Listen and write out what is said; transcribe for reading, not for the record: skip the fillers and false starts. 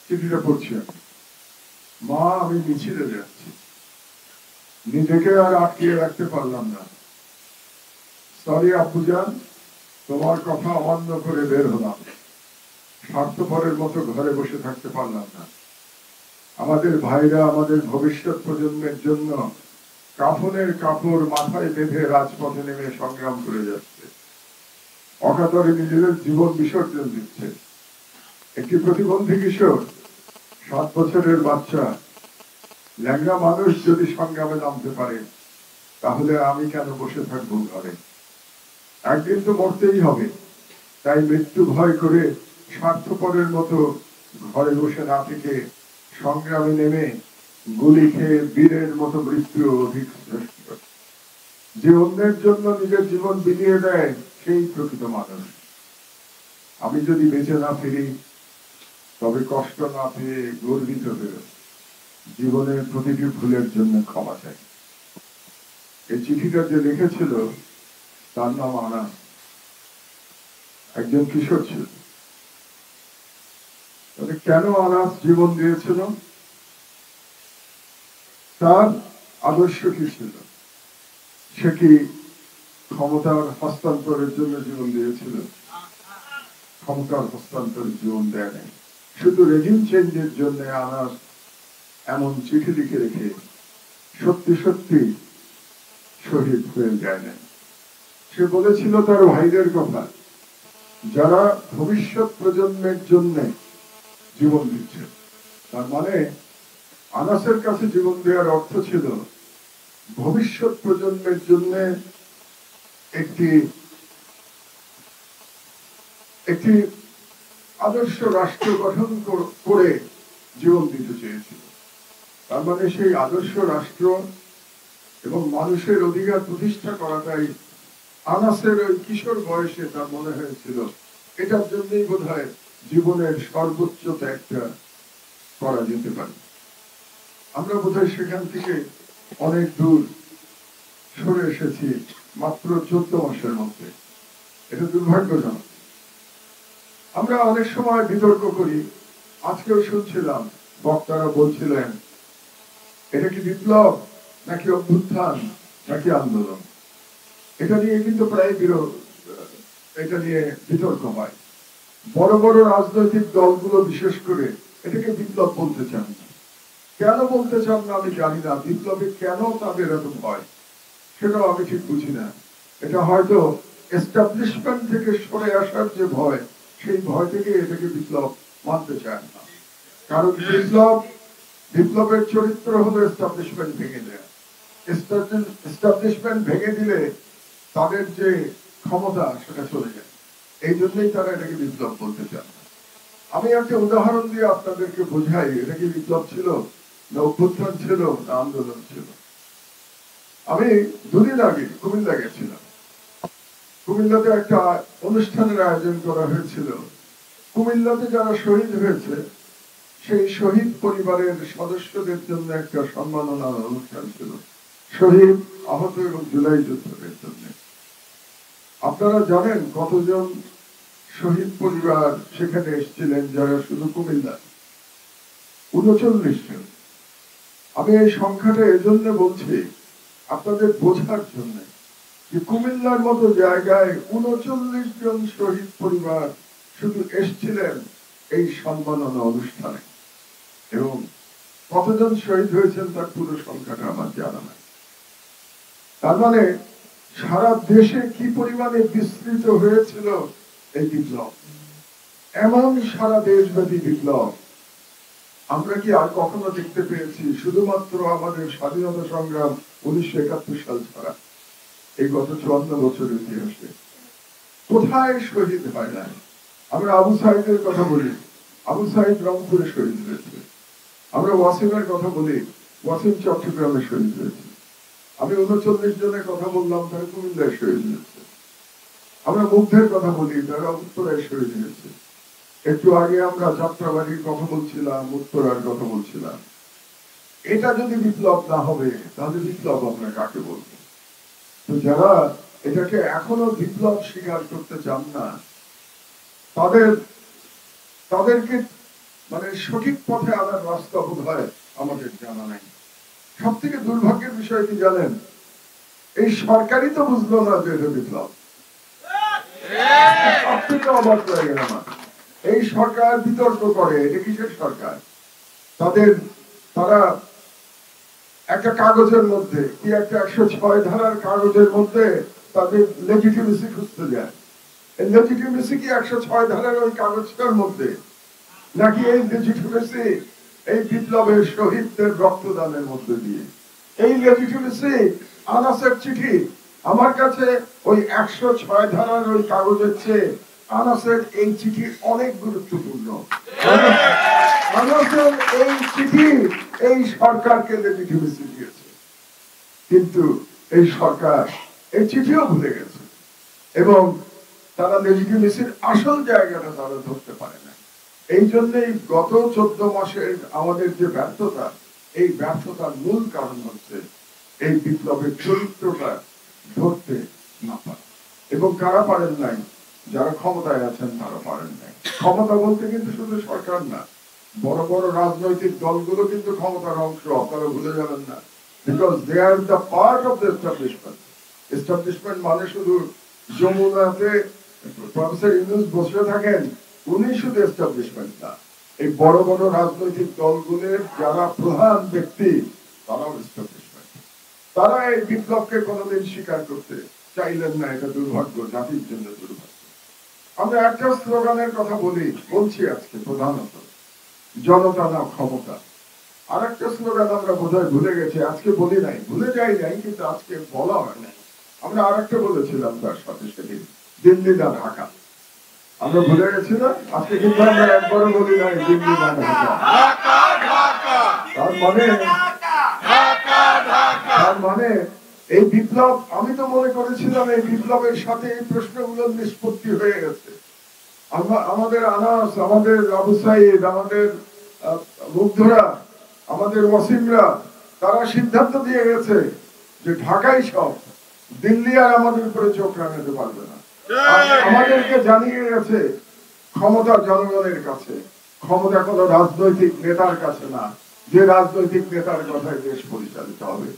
চিঠিটা পড়ছি আমি। মা, আমি মিছিলে যাচ্ছি, নিজেকে আর আটকিয়ে রাখতে পারলাম না। সরি আব্বুজান, তোমার কথা অমান্য করে বের হলাম। স্বার্থপরের মতো ঘরে বসে থাকতে পারলাম না। আমাদের ভাইরা আমাদের ভবিষ্যৎ প্রজন্মের জন্য কাফনের কাপড় মাথায় বেঁধে রাজপথে নেমে সংগ্রাম করে যাচ্ছে, অকাতরে নিজেদের জীবন বিসর্জন দিচ্ছে। একটি প্রতিবন্ধী কিশোর, 7 বছরের বাচ্চা, ল্যাংড়া মানুষ যদি সংগ্রামে নামতে পারে, তাহলে আমি কেন বসে থাকবো ঘরে? একদিন তো মরতেই হবে, তাই মৃত্যু ভয় করে স্বার্থপরের মতো ঘরে বসে না থেকে সংগ্রামে নেমে গুলি খেয়ে বীরের মতো মৃত্যু অধিক শ্রেষ্ঠ। যে অন্যের জন্য নিজের জীবন বিলিয়ে দেয়, সেই প্রকৃত মানুষ। আমি যদি বেঁচে না ফিরি, তবে কষ্ট না পেয়ে গর্বিত হয়ে জীবনের প্রতিটি ভুলের জন্য ক্ষমা চাই। এই চিঠিটা যে লিখেছিল তার নাম আনাস, একজন কিশোর ছিল। তবে কেন আনাস জীবন দিয়েছিল? তার আদর্শ কি ছিল? সে কি ক্ষমতার হস্তান্তরের জন্য জীবন দিয়েছিল? ক্ষমতার হস্তান্তরের জীবন দেয় নাই, শুধু রেজিম চেঞ্জের জন্য আনাস এমন চিঠি লিখে রেখে সত্যি সত্যি শহীদ হয়ে যায় না। সে বলেছিল তার ভাইদের কথা, যারা ভবিষ্যৎ প্রজন্মের জন্য জীবন দিচ্ছে। তার মানে আনাসের কাছে জীবন দেওয়ার অর্থ ছিল ভবিষ্যৎ প্রজন্মের জন্য একটি একটি আদর্শ রাষ্ট্র গঠন করে জীবন দিতে চেয়েছিল। তার মানে সেই আদর্শ রাষ্ট্র এবং মানুষের অধিকার প্রতিষ্ঠা করাটাই আনাসের ওই কিশোর বয়সে তার মনে হয়েছিল। এটার জন্যই বোধহয় জীবনের সর্বোচ্চ ত্যাগটা করা যেতে পারে। আমরা বোধহয় সেখান থেকে অনেক দূর সরে এসেছি মাত্র 14 মাসের মধ্যে। এটা দুর্ভাগ্যজনক। আমরা অনেক সময় বিতর্ক করি, আজকেও শুনছিলাম বক্তারা বলছিলেন এটা কি বিপ্লব নাকি অভ্যুত্থান নাকি আন্দোলন। এটা নিয়ে কিন্তু প্রায় এটা নিয়ে বিতর্ক হয়। বড় বড় রাজনৈতিক দলগুলো বিশেষ করে এটাকে বিপ্লব বলতে চান না। কেন বলতে চান না আমি জানি না। বিপ্লবে কেন তাদের এত ভয়, সেটাও আমি ঠিক বুঝি না। এটা হয়তো এস্টাবলিশমেন্ট থেকে সরে আসার যে ভয়, সেই ভয় থেকে এটাকে বিপ্লব মানতে চান না। কারণ বিপ্লবের চরিত্র হলো এস্টাবলিশমেন্ট ভেঙে দেয়া। এস্টাবলিশমেন্ট ভেঙে দিলে তাদের যে ক্ষমতা সেটা চলে যায়। এই জন্যই তারা এটাকে বিপ্লব বলতে চান না। আমি একটা উদাহরণ দিয়ে আপনাদেরকে বোঝাই এটা কি বিপ্লব ছিল না অভ্যুত্থান ছিল না আন্দোলন ছিল। আমি 2 দিন আগে কুমিল্লা গেছিলাম। কুমিল্লাতে একটা অনুষ্ঠানের আয়োজন করা হয়েছিল। কুমিল্লাতে যারা শহীদ হয়েছে সেই শহীদ পরিবারের সদস্যদের জন্য একটা সম্মাননার অনুষ্ঠান ছিল, শহীদ, আহত এবং জুলাই যোদ্ধাদের জন্য। আপনারা জানেন কতজন শহীদ পরিবার সেখানে এসেছিলেন? যারা শুধু কুমিল্লা 39 জন। আমি এই সংখ্যাটা এজন্য বলছি আপনাদের বোঝার জন্য যে কুমিল্লার মতো জায়গায় 39 জন শহীদ পরিবার শুধু এসেছিলেন এই সম্মাননা অনুষ্ঠানে। এবং কতজন শহীদ হয়েছেন তার পুরো সংখ্যাটা আমার জানা নাই। তার মানে সারা দেশে কি পরিমাণে বিস্তৃত হয়েছিল এই বিপ্লব। এমন সারা দেশব্যাপী বিপ্লব আমরা কি আর কখনো দেখতে পেয়েছি? শুধুমাত্র আমাদের স্বাধীনতা সংগ্রাম 1971 সাল ছাড়া এই গত 54 বছরের ইতিহাসে কোথায় শহীদ হয় না? আমরা আবু সাইদের কথা বলি, আবু সাইদ রংপুরে শহীদ হয়েছে। আমরা ওয়াসিমের কথা বলি, ওয়াসিম চট্টগ্রামে শহীদ হয়েছে। আমি 39 জনের কথা বললাম, তারা কুমিল্লায় শহীদ হয়েছে। আমরা মুগ্ধের কথা বলি, তারা উত্তরায় শহীদ হয়েছে। একটু আগে আমরা যাত্রাবাড়ির কথা বলছিলাম, উত্তরার কথা বলছিলাম। এটা যদি বিপ্লব না হবে তাহলে বিপ্লব আমরা কাকে বলবো? তো যারা এটাকে এখনো বিপ্লব স্বীকার করতে চান না, তাদেরকে মানে সঠিক পথে আনার রাস্তা বোধ হয় আমাদের জানা নাই। সব থেকে দুর্ভাগ্যের বিষয় কি জানেন, এই সরকারই তো বুঝলো না যে এটা বিপ্লব। সব থেকে অবাক হয়ে গেল আমার, এই সরকার বিতর্ক করে, এটা কিসের সরকার? তারা একটা কাগজের মধ্যে কি একটা 106 ধারার কাগজের মধ্যে তাদের লেজিটিমেসি খুঁজতে যায়। এই লেজিটিমেসি কি 106 ধারার ওই কাগজটার মধ্যে, নাকি এই লেজিটিমেসি এই বিপ্লবের শহীদদের রক্তদানের মধ্যে দিয়ে? এই লেজিটিমেসি আনাসের চিঠি আমার কাছে ওই 106 ধারার ওই কাগজের চেয়ে আনাসের এই চিঠি অনেক গুরুত্বপূর্ণ। আনাসের এই চিঠি এই সরকারকে লেজিটিমেসি দিয়েছে, কিন্তু এই সরকার এই চিঠিও ভুলে গেছে এবং তারা লেজিটিমেসির আসল জায়গাটা তারা ধরতে পারে না। এই জন্যই গত 14 মাসের আমাদের যে ব্যর্থতা, এই ব্যর্থতার মূল কারণ হচ্ছে এই বিপ্লবের চরিত্রটা ধরতে না পারে। এবং কারা পারেন নাই? যারা ক্ষমতায় আছেন তারা পারেন নাই। ক্ষমতা বলতে কিন্তু শুধু সরকার না, বড় বড় রাজনৈতিক দলগুলো কিন্তু ক্ষমতার অংশ, আপনারা ভুলে যাবেন না। Because they are the part of the establishment. Establishment মানে শুধু যমুনাতে প্রফেসর ইউনূস বসে থাকেন, উনি শুধু এস্টাবলিশমেন্ট না, এই বড় বড় রাজনৈতিক দলগুলোর যারা প্রধান ব্যক্তি তারাও এস্টাবলিশমেন্ট। তারা এই বিপ্লবকে কোনোদিন স্বীকার করতে চাইলেন না। এটা দুর্ভাগ্য, জাতির জন্য দুর্ভাগ্য। আমরা একটা স্লোগানের কথা বলছি আজকে প্রধানত, জনতা না ক্ষমতা। আর একটা স্লোগান আমরা বোধহয় ভুলে গেছি, আজকে বলি নাই, ভুলে যাই নাই, কিন্তু আজকে বলা হয় নাই। আমরা আর একটা বলেছিলাম তার সাথে, সেদিন দিল্লি না ঢাকা। আমরা ভুলে গেছি না? আজকে কিন্তু আমরা একবারও বলি নাই দিল্লি না ঢাকা। তার মানে এই বিপ্লব, আমি তো মনে করেছিলাম এই বিপ্লবের সাথে এই প্রশ্নগুলোর নিষ্পত্তি হয়ে গেছে। আমাদের আনাস, আমাদের আবু সাইদ, আমাদের মুগ্ধরা, আমাদের ওয়াসিমরা, তারা সিদ্ধান্ত দিয়ে গেছে যে ঢাকাই সব, দিল্লি আর আমাদের উপরে চোখ রাখাতে পারবে না। আমাদেরকে জানিয়ে গেছে ক্ষমতা জনগণের কাছে, ক্ষমতা কোনো রাজনৈতিক নেতার কাছে না, যে রাজনৈতিক নেতার কথায় দেশ পরিচালিত হবে।